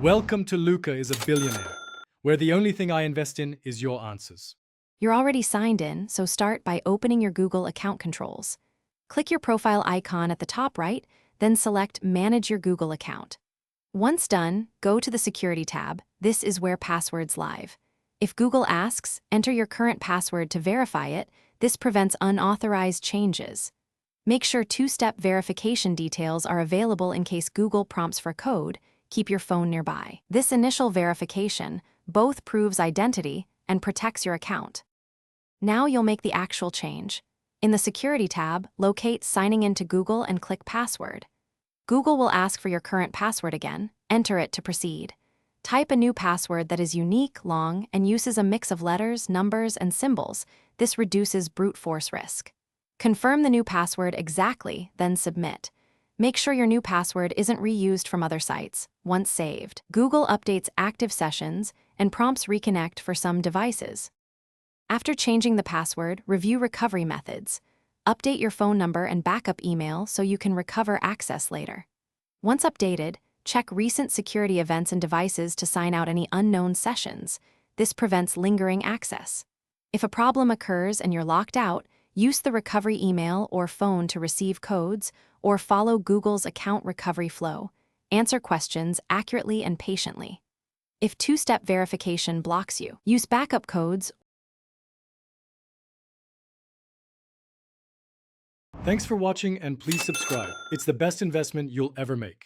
Welcome to Luca is a Billionaire, where the only thing I invest in is your answers. You're already signed in, so start by opening your Google account controls. Click your profile icon at the top right, then select Manage your Google account. Once done, go to the Security tab. This is where passwords live. If Google asks, enter your current password to verify it. This prevents unauthorized changes. Make sure two-step verification details are available in case Google prompts for code. Keep your phone nearby. This initial verification both proves identity and protects your account. Now you'll make the actual change. In the Security tab, locate Signing into Google and click Password. Google will ask for your current password again. Enter it to proceed. Type a new password that is unique, long, and uses a mix of letters, numbers, and symbols. This reduces brute force risk. Confirm the new password exactly, then submit. Make sure your new password isn't reused from other sites. Once saved, Google updates active sessions and prompts reconnect for some devices. After changing the password, review recovery methods. Update your phone number and backup email so you can recover access later. Once updated, check recent security events and devices to sign out any unknown sessions. This prevents lingering access. If a problem occurs and you're locked out, use the recovery email or phone to receive codes or follow Google's account recovery flow. Answer questions accurately and patiently. If two-step verification blocks you, use backup codes. Thanks for watching and please subscribe. It's the best investment you'll ever make.